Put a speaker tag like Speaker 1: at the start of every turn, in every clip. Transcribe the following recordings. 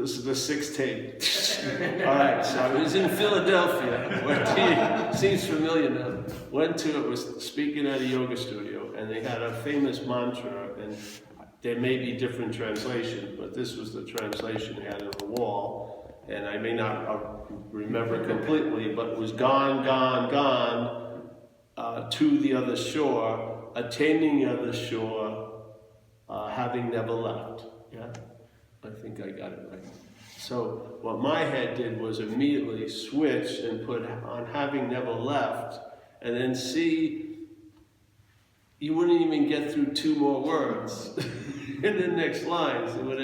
Speaker 1: This is the sixth tape. All right, so I was in Philadelphia. Seems familiar now. Went to, it was speaking at a yoga studio, and they had a famous mantra, and there may be different translations, but this was the translation they had on the wall, and I may not remember completely, but it was gone, gone, gone, to the other shore, attaining the other shore, having never left. Yeah? I think I got it right. So what my head did was immediately switch and put on having never left, and then see, you wouldn't even get through two more words in the next lines. It would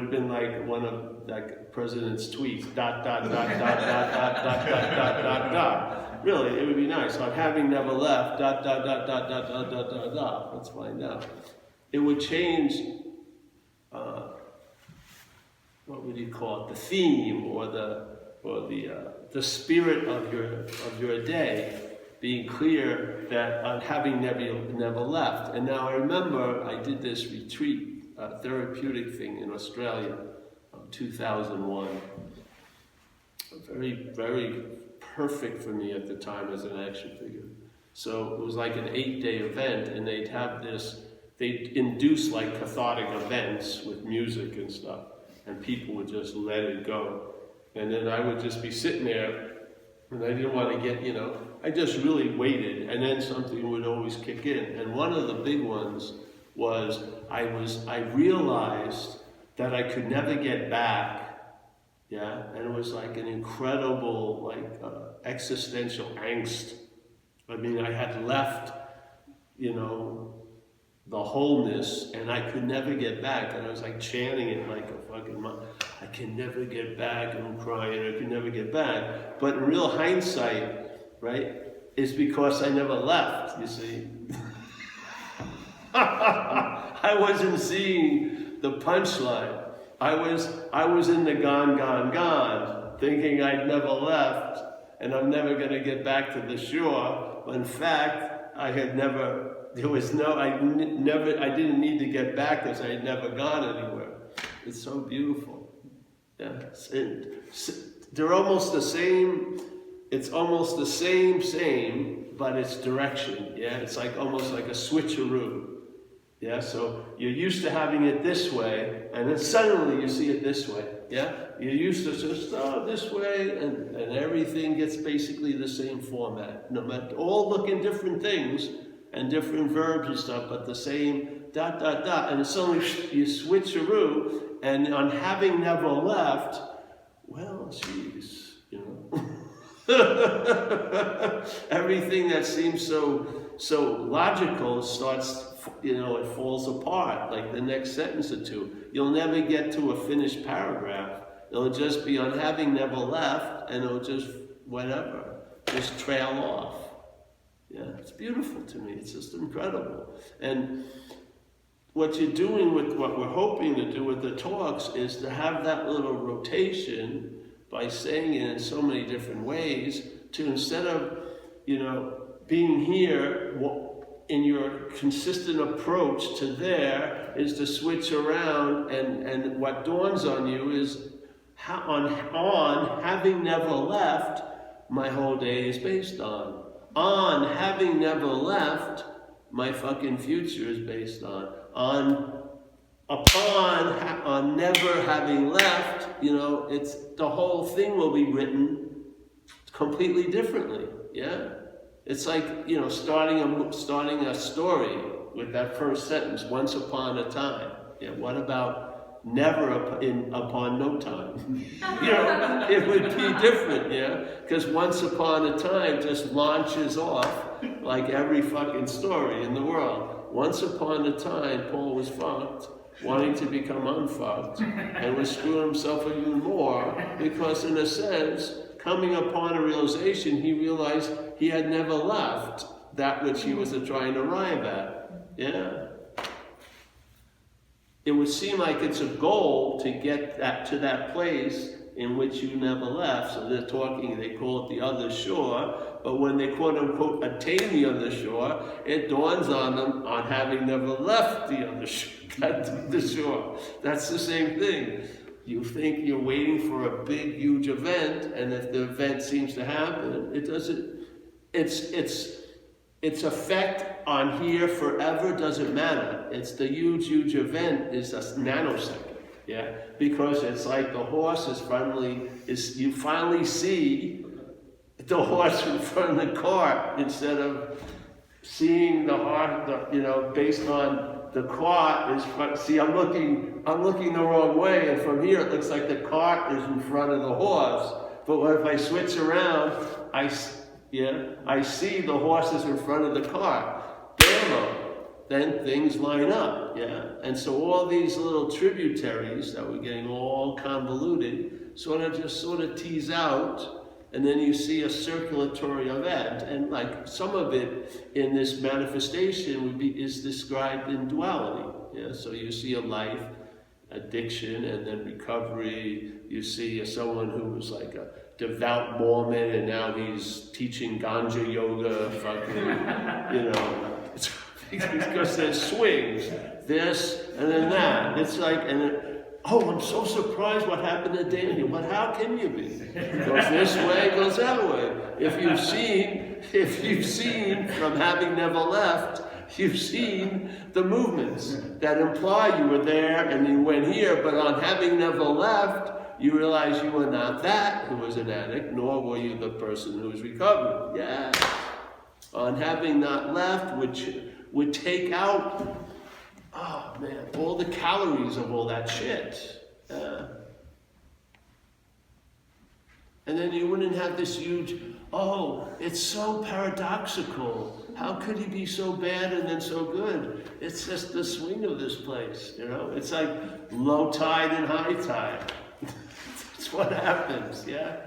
Speaker 1: have been like one of like President's tweets, dot, dot, dot, dot, dot, dot, dot, dot, dot, dot, dot. Really, it would be nice. On having never left, dot, dot, dot, dot, dot, dot, dot, dot, dot. Let's find out. It would change, what would you call it, the theme or the spirit of your day, being clear that on having never left. And now I remember I did this retreat, therapeutic thing in Australia, 2001. Very, very perfect for me at the time as an action figure. So it was like an 8-day event, and they'd induce like cathartic events with music and stuff, and people would just let it go. And then I would just be sitting there, and I didn't want to get, I just really waited, and then something would always kick in. And one of the big ones was, I realized that I could never get back, yeah? And it was like an incredible, existential angst. I mean, I had left, the wholeness, and I could never get back. And I was like chanting it like a fucking I can never get back, and I'm crying, I can never get back. But in real hindsight, right, is because I never left, you see. I wasn't seeing the punchline. I was in the gone, gone, gone, thinking I'd never left, and I'm never gonna get back to the shore. When in fact, I didn't need to get back because I had never gone anywhere. It's so beautiful. Yeah, they're almost the same. It's almost the same, but it's direction. Yeah, it's like almost like a switcheroo. Yeah, so you're used to having it this way, and then suddenly you see it this way. Yeah, you're used to just this way, and everything gets basically the same format. No matter, all looking different things and different verbs and stuff, but the same dot, dot, dot. And suddenly you switcheroo, and on having never left, well, geez, everything that seems so logical starts, it falls apart, like the next sentence or two. You'll never get to a finished paragraph. It'll just be on having never left, and it'll just, just trail off. Yeah, it's beautiful to me. It's just incredible. And what you're doing with what we're hoping to do with the talks is to have that little rotation by saying it in so many different ways, to instead of, being here in your consistent approach to there, is to switch around, and what dawns on you is on having never left, my whole day is based on. On having never left, my fucking future is based on. On never having left, it's the whole thing will be written completely differently. Yeah, it's like starting a story with that first sentence. Once upon a time. Yeah, what about never upon no time? It would be different. Yeah, because once upon a time just launches off like every fucking story in the world. Once upon a time, Paul was fucked, wanting to become unfucked, and was screwing himself even more, because in a sense, coming upon a realization, he realized he had never left that which he was trying to arrive at. Yeah. It would seem like it's a goal to get to that place in which you never left. So they call it the other shore, but when they quote unquote attain the other shore, it dawns on them on having never left the other shore. The shore. That's the same thing. You think you're waiting for a big, huge event, and if the event seems to happen, it doesn't. Its effect on here forever doesn't matter. It's the huge, huge event is a nanosecond, yeah? Because it's like the horse you finally see the horse in front of the cart instead of seeing the horse, based on the cart is front. See, I'm looking the wrong way, and from here it looks like the cart is in front of the horse. But what if I switch around, I see the horses in front of the cart. Bam! Then things line up, yeah? And so all these little tributaries that we're getting all convoluted sort of tease out, and then you see a circulatory event. And like some of it in this manifestation is described in duality, yeah? So you see a life, addiction, and then recovery. You see someone who was like a devout Mormon, and now he's teaching ganja yoga, it's because there's swings, this and then that. It's like, I'm so surprised what happened to Daniel. But how can you be? It goes this way, it goes that way. If you've seen from having never left, you've seen the movements that imply you were there and you went here, but on having never left, you realize you were not that who was an addict, nor were you the person who was recovered. Yeah. On having not left, which would take out, all the calories of all that shit. And then you wouldn't have this huge, it's so paradoxical. How could he be so bad and then so good? It's just the swing of this place, It's like low tide and high tide. That's what happens, yeah?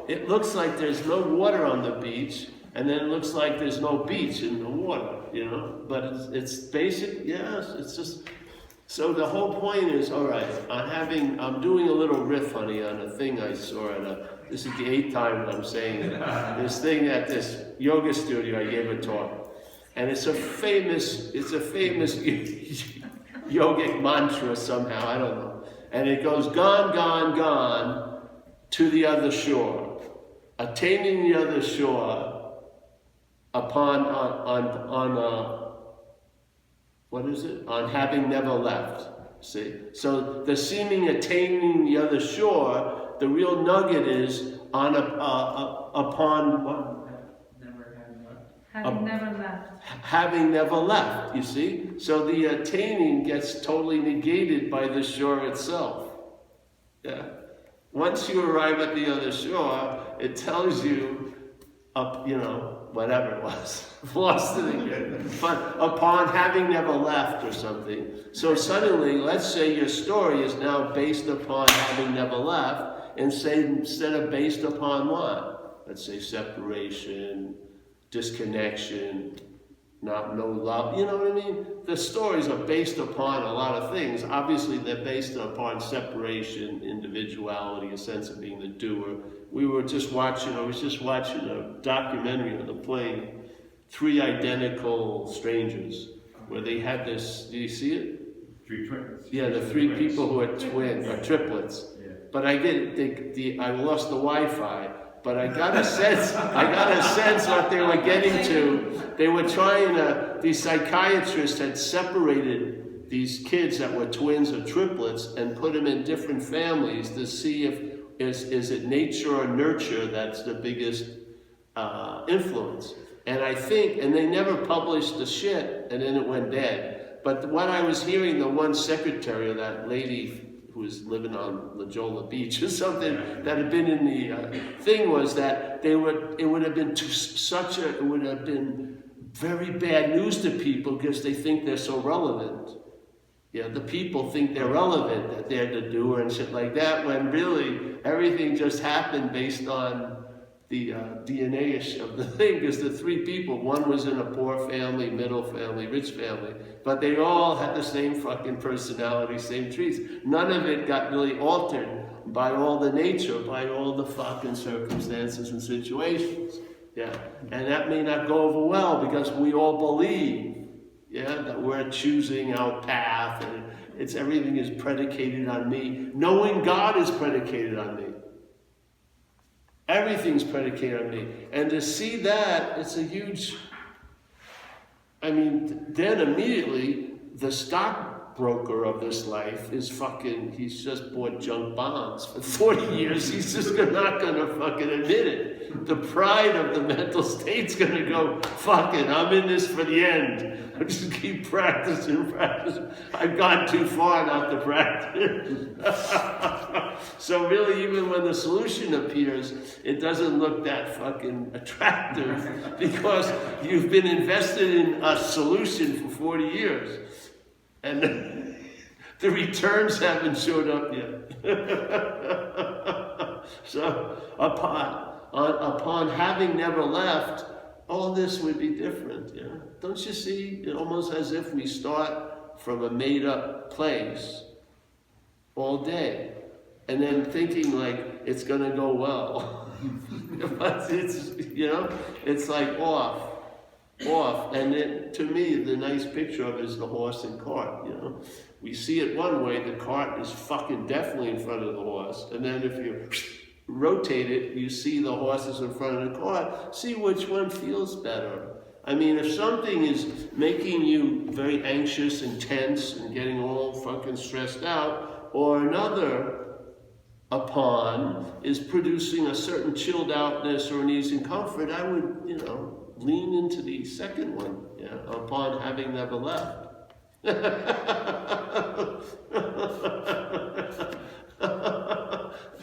Speaker 1: It looks like there's no water on the beach, and then it looks like there's no beach in the water, But it's basic, yes, it's just... So the whole point is, all right, I'm doing a little riff, honey, on a thing I saw this is the 8th time that I'm saying it, this thing at this yoga studio, I gave a talk. And it's a famous yogic mantra somehow, I don't know. And it goes, gone, gone, gone, to the other shore. Attaining the other shore on having never left. See? So the seeming attaining the other shore, the real nugget is upon what?
Speaker 2: Having never left.
Speaker 1: Having never left, you see? So the attaining gets totally negated by the shore itself. Yeah. Once you arrive at the other shore, it tells you, whatever it was, lost it again, but upon having never left or something. So suddenly, let's say your story is now based upon having never left, and say instead of based upon what? Let's say separation, disconnection, no love, you know what I mean? The stories are based upon a lot of things. Obviously, they're based upon separation, individuality, a sense of being the doer. I was just watching a documentary on the plane, 3 identical strangers, where they had this, do you see it?
Speaker 3: 3 twins.
Speaker 1: Yeah, the 3 people who are twins, or triplets.
Speaker 3: Yeah.
Speaker 1: But I lost the Wi-Fi. But I got a sense what they were getting to. They were these psychiatrists had separated these kids that were twins or triplets and put them in different families to see if is it nature or nurture that's the biggest influence. And they never published the shit, and then it went dead. But what I was hearing, the one secretary of that lady who was living on La Jolla Beach or something that had been in the thing was that it would have been very bad news to people because they think they're so relevant. Yeah, the people think they're relevant, that they're the doer and shit like that, when really everything just happened based on the DNA of the thing, because the 3 people, one was in a poor family, middle family, rich family, but they all had the same fucking personality, same traits. None of it got really altered by all the nature, by all the fucking circumstances and situations. Yeah, and that may not go over well because we all believe, yeah, that we're choosing our path, and It's everything is predicated on me. Knowing God is predicated on me. Everything's predicated on me. And to see that, it's a huge... I mean, then immediately, the stockbroker of this life is fucking... He's just bought junk bonds for 40 years. He's just not going to fucking admit it. The pride of the mental state's going to go, fucking, I'm in this for the end. I just keep practicing. I've gone too far not to practice. So really, even when the solution appears, it doesn't look that fucking attractive because you've been invested in a solution for 40 years. And the returns haven't showed up yet. So upon having never left, all this would be different. Yeah? Don't you see? It's almost as if we start from a made-up place all day, and then thinking like it's gonna go well. But it's, you know, it's like off. And then, to me, the nice picture of it is the horse and cart, you know. We see it one way, the cart is fucking definitely in front of the horse. And then if you rotate it, you see the horses in front of the cart, see which one feels better. I mean, if something is making you very anxious and tense and getting all fucking stressed out, or another upon is producing a certain chilled outness or an ease and comfort, I would, you know, lean into the second one, yeah, upon having never left.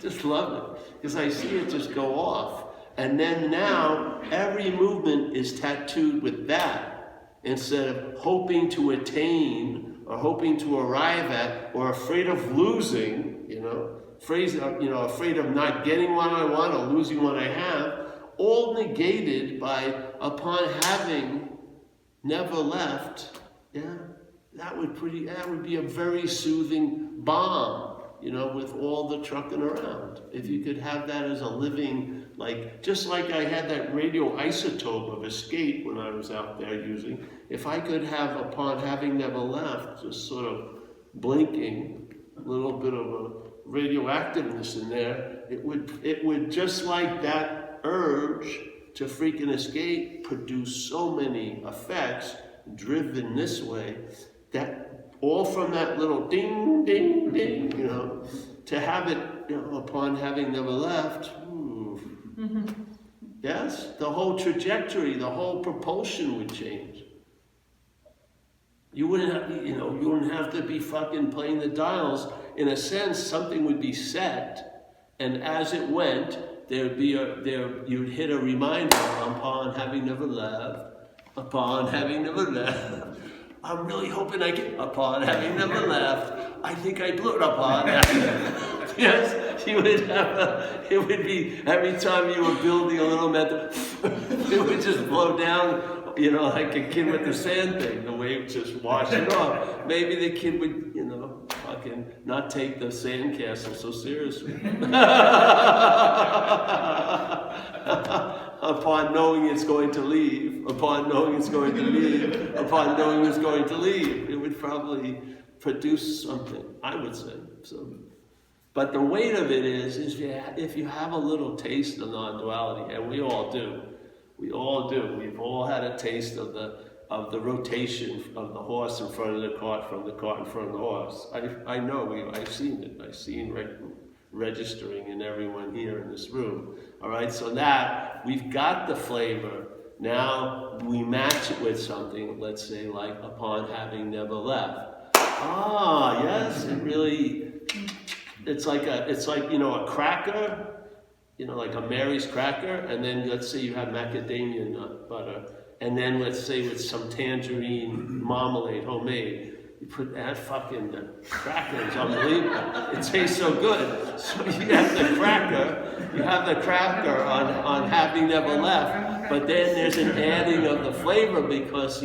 Speaker 1: Just love it, because I see it just go off. And then now, every movement is tattooed with that, instead of hoping to attain, or hoping to arrive at, or afraid of losing, you know, afraid of not getting what I want or losing what I have, all negated by upon having never left. Yeah, that would be a very soothing balm, you know, with all the trucking around. If you could have that as a living, like, just like I had that radioisotope of escape when I was out there using, if I could have, upon having never left, just sort of blinking, a little bit of a radioactiveness in there, it would just like that urge to freaking escape produce so many effects driven this way, that all from that little ding, ding, ding, you know, to have it, you know, upon having never left, yes, the whole trajectory, the whole propulsion would change. You wouldn't have to be fucking playing the dials. In a sense, something would be set, and as it went, you'd hit a reminder upon having never left, upon having never left. I'm really hoping I get upon having never left. I think I blew it upon. Yes, you would have it would be every time you were building a little mental, it would just blow down, you know, like a kid with the sand thing, the wave just wash it off. Maybe the kid would, you know, fucking not take the sandcastle so seriously. Upon knowing it's going to leave, upon knowing it's going to leave, upon knowing it's going to leave, it would probably produce something, I would say. So, but the weight of it is if you have a little taste of non-duality, and we all do. We've all had a taste of the rotation of the horse in front of the cart, from the cart in front of the horse. I know, I've seen it. I've seen registering in everyone here in this room. All right, so that we've got the flavor. Now we match it with something, let's say, like upon having never left. Ah, yes, it's like you know, a cracker, you know, like a Mary's cracker, and then let's say you have macadamia nut butter, and then let's say with some tangerine marmalade, homemade. You put that fucking cracker, it's unbelievable. It tastes so good. So you have the cracker on having never left, but then there's an adding of the flavor because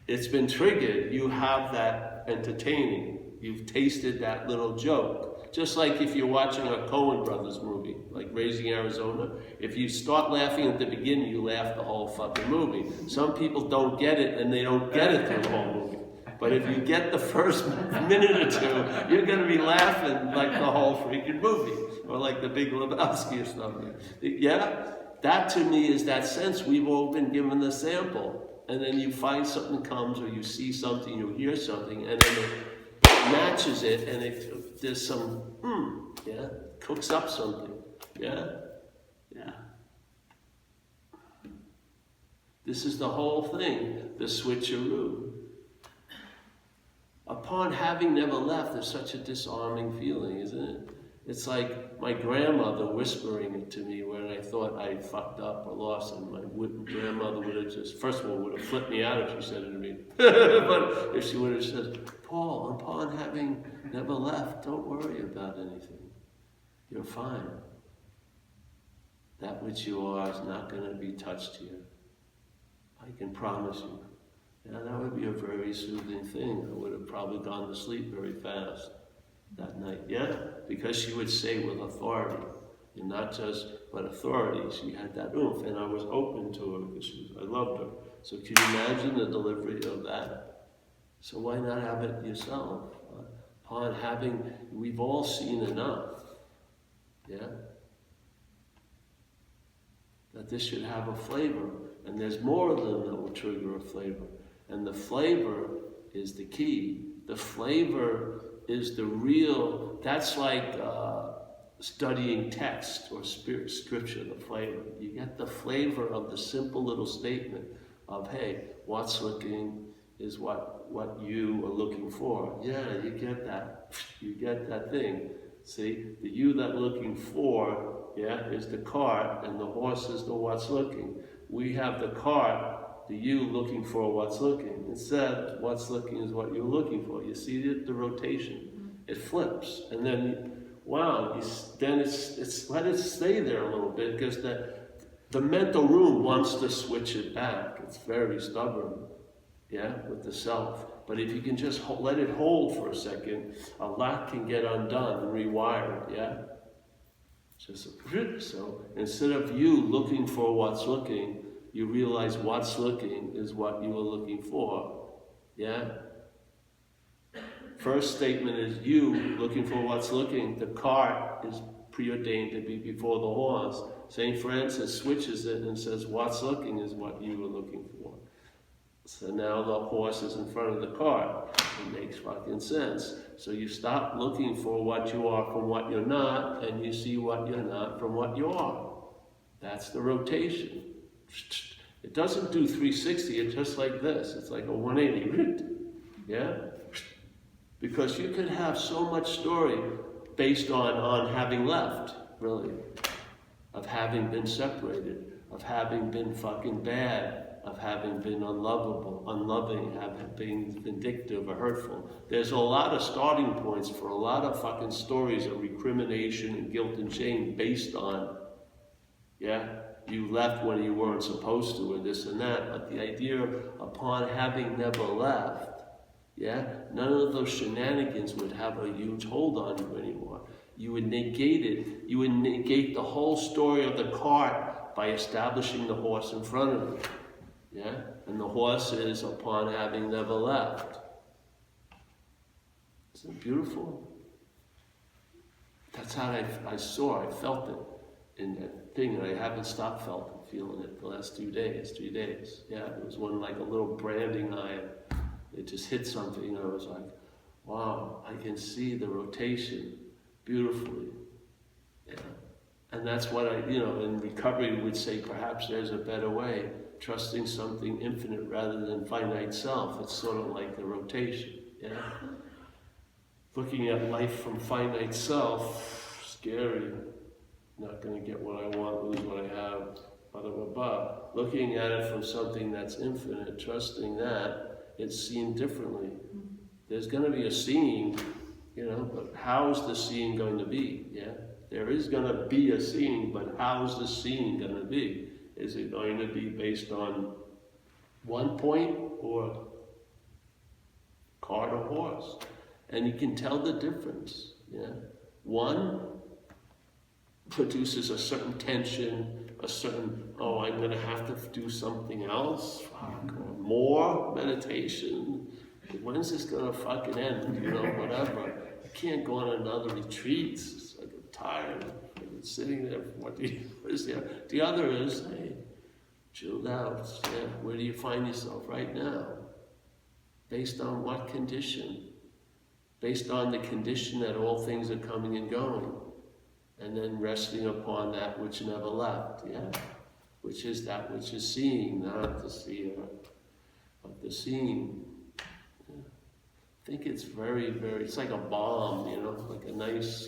Speaker 1: it's been triggered. You have that entertaining. You've tasted that little joke. Just like if you're watching a Coen Brothers movie, like Raising Arizona, if you start laughing at the beginning, you laugh the whole fucking movie. Some people don't get it, and they don't get it through the whole movie. But if you get the first minute or two, you're going to be laughing like the whole freaking movie, or like the Big Lebowski or something. Yeah? That to me is that sense we've all been given the sample. And then you find something comes, or you see something, you hear something, and then it matches it, and there's some, yeah, cooks up something. Yeah? Yeah. This is the whole thing, the switcheroo. Upon having never left, there's such a disarming feeling, isn't it? It's like my grandmother whispering it to me when I thought I fucked up or lost, and my grandmother would have just, first of all, would have flipped me out if she said it to me. But if she would have said, Paul, upon having never left, don't worry about anything. You're fine. That which you are is not going to be touched here. I can promise you. Yeah, that would be a very soothing thing. I would have probably gone to sleep very fast that night. Yeah? Because she would say with authority, and not just, but authority. She had that oomph, and I was open to her because I loved her. So can you imagine the delivery of that? So why not have it yourself? Upon having, we've all seen enough. Yeah? That this should have a flavor. And there's more of them that will trigger a flavor. And the flavor is the key. The flavor is the real, that's like studying text or scripture, the flavor. You get the flavor of the simple little statement of, hey, what's looking is what you are looking for. Yeah, you get that. You get that thing. See, the you that looking for, yeah, is the cart, and the horse is the what's looking. We have the cart, the you looking for what's looking. Instead, what's looking is what you're looking for. You see the rotation. It flips. And then, wow, then it's let it stay there a little bit, because the mental room wants to switch it back. It's very stubborn, yeah, with the self. But if you can just let it hold for a second, a lot can get undone and rewired, yeah? So instead of you looking for what's looking, you realize what's looking is what you are looking for. Yeah? First statement is you looking for what's looking. The cart is preordained to be before the horse. St. Francis switches it and says what's looking is what you are looking for. So now the horse is in front of the cart. It makes fucking sense. So you stop looking for what you are from what you're not, and you see what you're not from what you are. That's the rotation. It doesn't do 360, it's just like this. It's like a 180. Yeah? Because you could have so much story based on having left, really. Of having been separated, of having been fucking bad, of having been unlovable, unloving, having been vindictive or hurtful. There's a lot of starting points for a lot of fucking stories of recrimination and guilt and shame based on, yeah, you left when you weren't supposed to, and this and that. But the idea upon having never left, yeah, none of those shenanigans would have a huge hold on you anymore. You would negate it. You would negate the whole story of the cart by establishing the horse in front of you. Yeah? And the horse is upon having never left. Isn't it beautiful? That's how I felt it in that thing, and I haven't stopped feeling it the last 3 days. Yeah, it was one like a little branding iron. It just hit something, and I was like, wow, I can see the rotation beautifully. Yeah. And that's what in recovery would say, perhaps there's a better way. Trusting something infinite rather than finite self. It's sort of like the rotation, yeah? Looking at life from finite self, scary. Not going to get what I want, lose what I have, blah, blah, blah. Looking at it from something that's infinite, trusting that, it's seen differently. There's going to be a seeing, but how's the seeing going to be, yeah? There is going to be a seeing, but how's the seeing going to be? Is it going to be based on one point or cart or horse? And you can tell the difference. Yeah? One produces a certain tension, a certain, I'm going to have to do something else, or more meditation, when's this gonna fucking end? You know, whatever. I can't go on another retreat. It's like I'm tired of sitting there for 40 years. Yeah. The other is, hey, chilled out. Yeah. Where do you find yourself right now? Based on what condition? Based on the condition that all things are coming and going. And then resting upon that which never left. Yeah. Which is that which is seeing, not the seer, but the seeing. Yeah. I think it's very, very, it's like a balm, you know, like a nice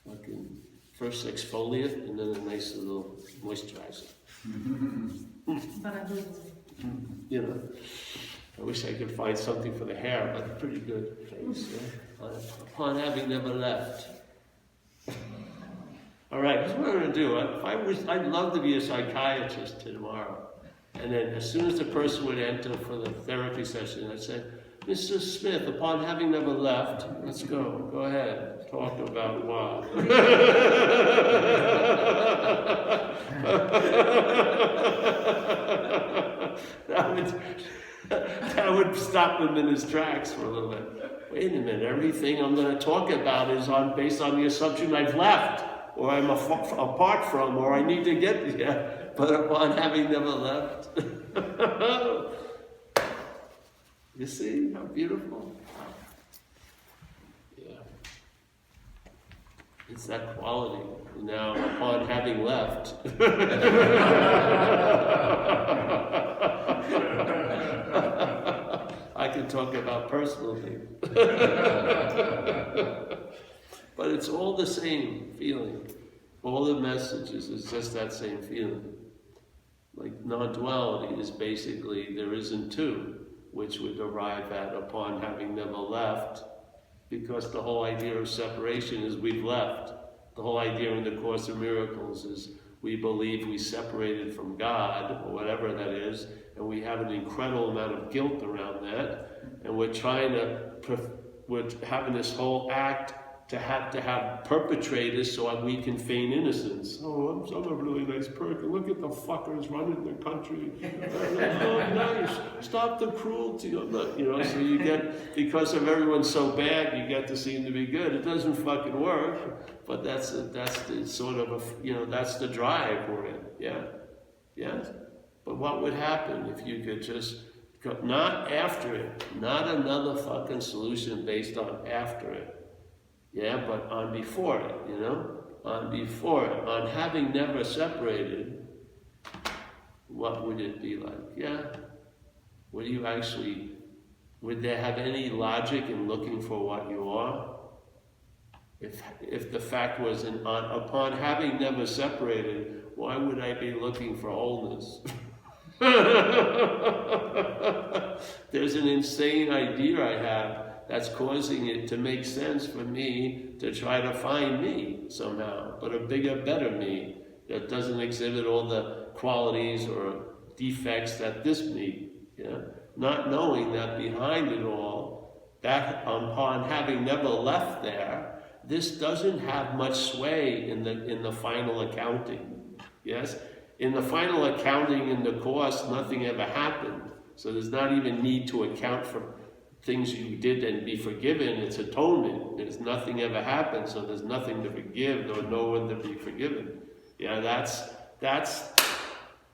Speaker 1: fucking first exfoliant and then a nice little moisturizer.
Speaker 2: But I do.
Speaker 1: You know, I wish I could find something for the hair, but pretty good face. Yeah? Upon having never left. All right, here's what I'm going to do. I'd love to be a psychiatrist tomorrow. And then as soon as the person would enter for the therapy session, I'd say, Mr. Smith, upon having never left, let's go. Go ahead. Talk about what? that would stop him in his tracks for a little bit. Wait a minute, everything I'm going to talk about is based on the assumption I've left, or I'm apart from, or I need to get there, but upon having never left. You see how beautiful? Yeah. It's that quality. Now, upon having left. I can talk about personal things. But it's all the same feeling. All the messages is just that same feeling. Like non-duality is basically there isn't two, which would arrive at upon having never left, because the whole idea of separation is we've left. The whole idea in the Course of Miracles is we believe we separated from God, or whatever that is, and we have an incredible amount of guilt around that, and we're having this whole act to have perpetrators so we can feign innocence. Oh, I'm a really nice person. Look at the fuckers running the country. Oh, nice. Stop the cruelty. I'm not, you know, so you get, because of everyone's so bad, you get to seem to be good. It doesn't fucking work, but that's the sort of, that's the drive we're in. Yeah? Yes? But what would happen if you could just, not after it, not another fucking solution based on after it. Yeah, but on before it, on before it, on having never separated, what would it be like? Yeah, would there have any logic in looking for what you are? If the fact was upon having never separated, why would I be looking for wholeness? There's an insane idea I have that's causing it to make sense for me to try to find me somehow, but a bigger, better me that doesn't exhibit all the qualities or defects that this me, not knowing that behind it all, that upon having never left there, this doesn't have much sway in the final accounting. Yes? In the final accounting in the Course, nothing ever happened. So there's not even need to account for things you did and be forgiven. It's atonement. There's nothing ever happened, so there's nothing to forgive or no one to be forgiven. Yeah, that's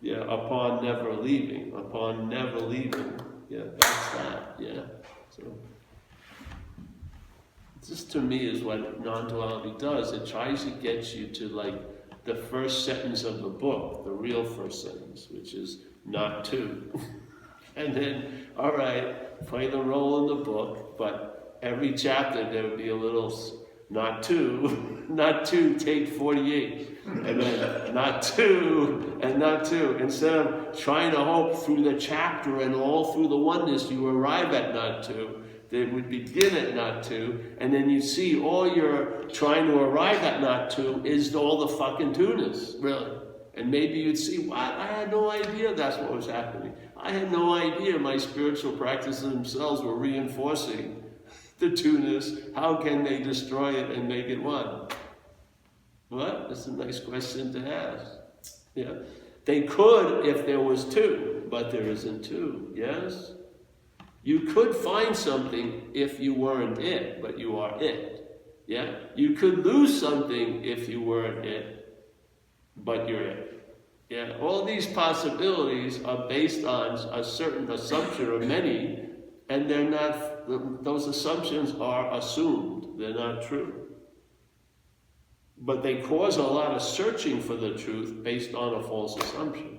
Speaker 1: upon never leaving. Upon never leaving. Yeah, that's that. Yeah. So this to me is what non-duality does. It tries to get you to like the first sentence of the book, the real first sentence, which is not two. And then, all right, play the role in the book, but every chapter there would be a little, not two, take 48. And then not two, and not two. Instead of trying to hope through the chapter and all through the oneness, you arrive at not two. They would begin at not two, and then you see all you're trying to arrive at not two is all the fucking two-ness, really. And maybe you'd see, what? I had no idea that's what was happening. I had no idea my spiritual practices themselves were reinforcing the two-ness. How can they destroy it and make it one? What? That's a nice question to ask. Yeah. They could if there was two, but there isn't two. Yes? You could find something if you weren't it, but you are it. Yeah? You could lose something if you weren't it, but you're it. Yeah? All these possibilities are based on a certain assumption, or many, and they're not, those assumptions are assumed. They're not true. But they cause a lot of searching for the truth based on a false assumption.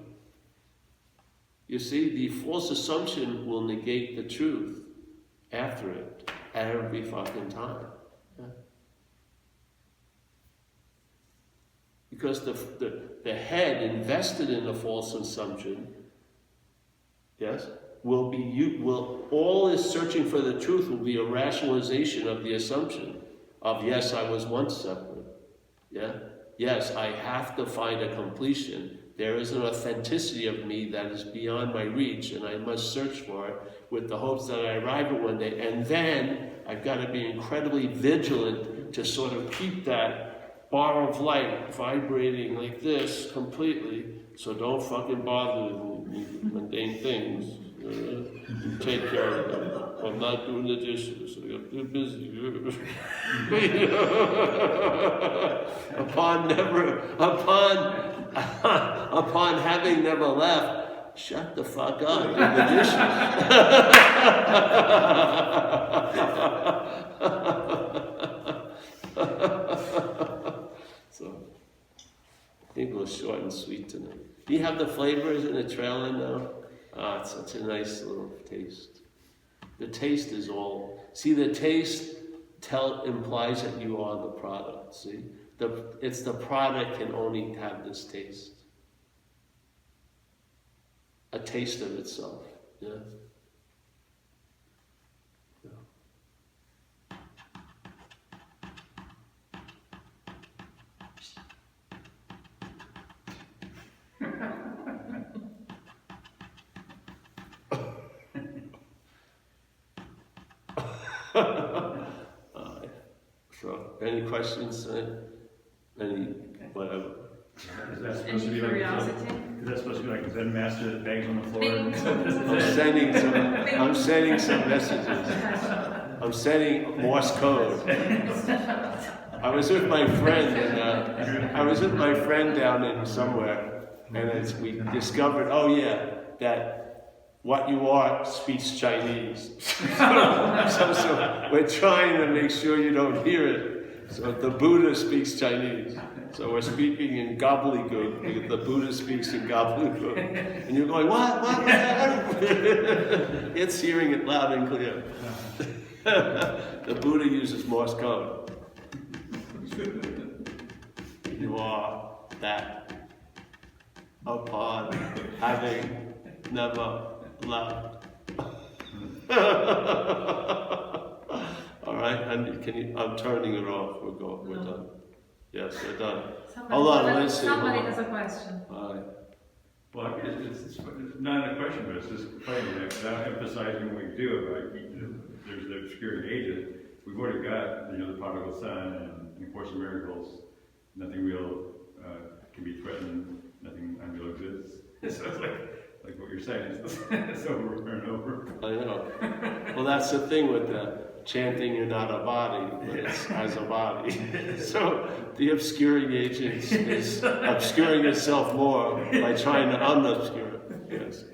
Speaker 1: You see, the false assumption will negate the truth after it, every fucking time. Yeah. Because the head invested in a false assumption, yes, all is searching for the truth will be a rationalization of the assumption of, yes, I was once separate. Yeah? Yes, I have to find a completion. There is an authenticity of me that is beyond my reach, and I must search for it with the hopes that I arrive at one day. And then I've got to be incredibly vigilant to sort of keep that bar of light vibrating like this completely. So don't fucking bother with mundane things. Take care of them. I'm not doing the dishes. I'm too busy. Upon having never left, shut the fuck up. Do the dishes. So, I think it was short and sweet tonight. Do you have the flavors in the trailer now? Ah, it's such a nice little taste. The taste is all. See, the taste implies that you are the product. See, it's the product can only have this taste. A taste of itself. Yeah. So, any questions? Any whatever?
Speaker 3: Is that supposed to
Speaker 2: Any
Speaker 3: be like
Speaker 2: curiosity?
Speaker 3: is that supposed to be like a Zen master that bangs on the floor?
Speaker 2: Bing.
Speaker 1: I'm sending some messages. I'm sending Morse code. I was with my friend down in somewhere, and we discovered, that what you are speaks Chinese. so we're trying to make sure you don't hear it. So the Buddha speaks Chinese. So we're speaking in gobbledygook, because the Buddha speaks in gobbledygook. And you're going, what? It's hearing it loud and clear. The Buddha uses Morse code. You are that upon having never left. All right, and I'm turning it off. We're done. Yes, we're done. Hold on, let's see.
Speaker 2: Somebody has a question.
Speaker 1: All right.
Speaker 3: Well, it's not a question, but it's just funny that emphasizing what we do about there's the obscuring agent. We've already got the prodigal son and Course in Miracles. Nothing real can be threatened. Nothing unreal exists. So it's like what you're saying. It's over and over.
Speaker 1: I know. Well, that's the thing with the chanting, you're not a body, but it's as a body. So the obscuring agent is obscuring itself more by trying to unobscure it. Yes.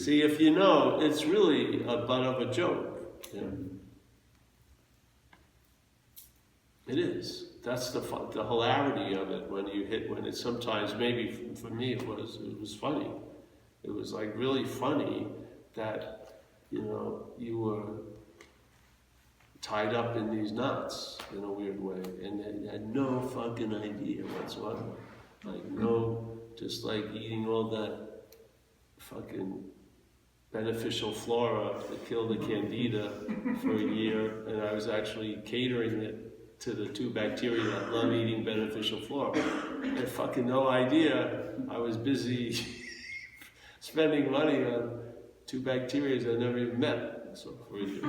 Speaker 1: See, if you know, it's really a butt of a joke. Yeah. It is. That's the hilarity of it when it's sometimes, maybe for me it was funny. It was like really funny that, you were tied up in these knots in a weird way and you had no fucking idea whatsoever. Like just like eating all that fucking beneficial flora that killed the candida for a year, and I was actually catering it to the two bacteria that love eating beneficial flora. I had fucking no idea I was busy spending money on two bacteria I never even met. So for a year.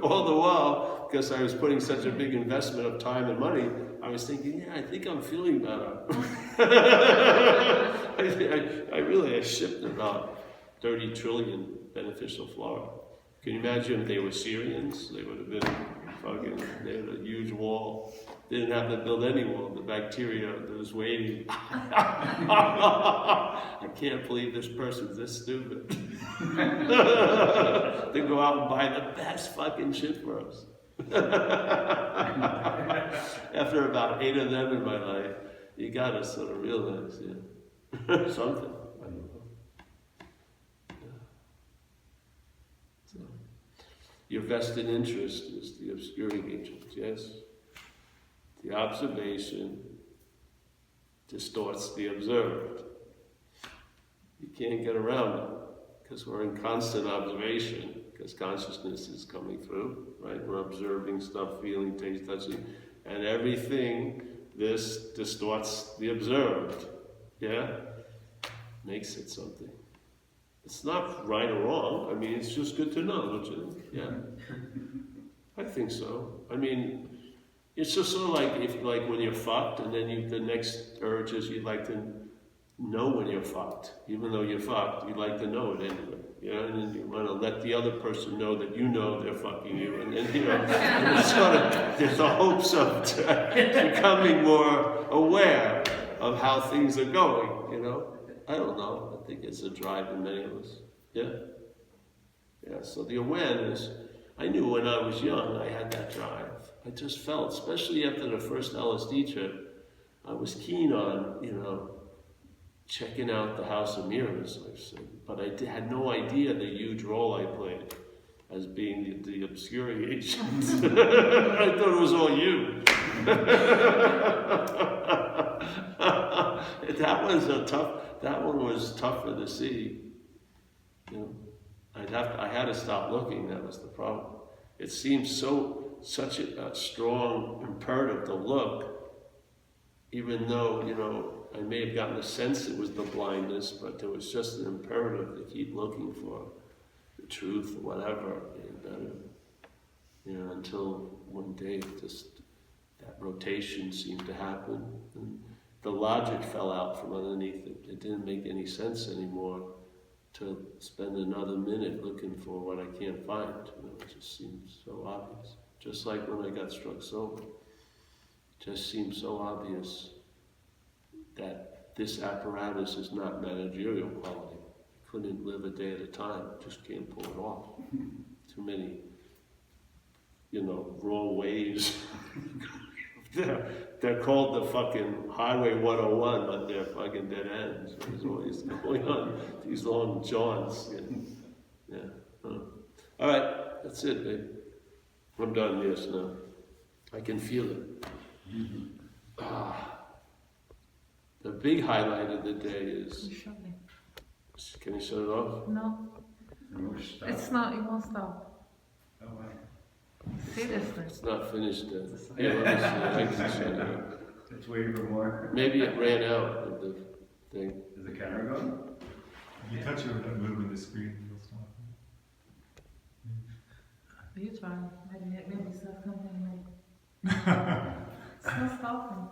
Speaker 1: All the while, because I was putting such a big investment of time and money, I was thinking, I think I'm feeling better. I shipped about 30 trillion beneficial flora. Can you imagine if they were Syrians? They would have been fucking, they had a huge wall. They didn't have to build any wall. The bacteria that was waiting. I can't believe this person's this stupid. They go out and buy the best fucking shit for us. After about 8 of them in my life, you gotta sort of realize, something. I don't know. So, your vested interest is the obscuring agent, yes? The observation distorts the observed. You can't get around it, because we're in constant observation, because consciousness is coming through, right? We're observing stuff, feeling, taste, touching, and everything, this distorts the observed, makes it something. It's not right or wrong. I mean, it's just good to know, don't you think? Yeah. I think so. I mean, it's just sort of like when you're fucked, and then the next urge is you'd like to know when you're fucked. Even though you're fucked, you'd like to know it anyway. And then you want to let the other person know that you know they're fucking you. And then, and it's sort of, there's a hopes of becoming more aware of how things are going, I don't know. I think it's a drive in many of us. Yeah, so the awareness, I knew when I was young I had that drive. I just felt, especially after the first LSD trip, I was keen on, checking out the House of Mirrors, I said. But I had no idea the huge role I played as being the obscuring agent. I thought it was all you. That one was tougher to see. I had to stop looking, that was the problem. It seemed such a strong imperative to look, even though, I may have gotten the sense it was the blindness, but there was just an imperative to keep looking for the truth or whatever, until one day that rotation seemed to happen, and the logic fell out from underneath it. It didn't make any sense anymore to spend another minute looking for what I can't find. It just seemed so obvious. Just like when I got struck sober. It just seemed so obvious that this apparatus is not managerial quality. I couldn't live a day at a time. Just can't pull it off. Too many, wrong ways. They're called the fucking Highway 101, but they're fucking dead ends. There's always going on these long jaunts. All right, that's it, babe. I'm done, yes, now. I can feel it. The big highlight of the day is... Can you shut it off?
Speaker 2: No. It's not, it won't stop.
Speaker 3: Oh, wow.
Speaker 2: Seriously.
Speaker 1: It's not finished then. Yeah, let me see. I can shut it off.
Speaker 3: It's waiting for more.
Speaker 1: Maybe it ran out of the thing.
Speaker 3: Is the camera going?
Speaker 4: If you touch it without moving the screen, it'll stop.
Speaker 2: You try. Maybe it's not coming. It's not stopping.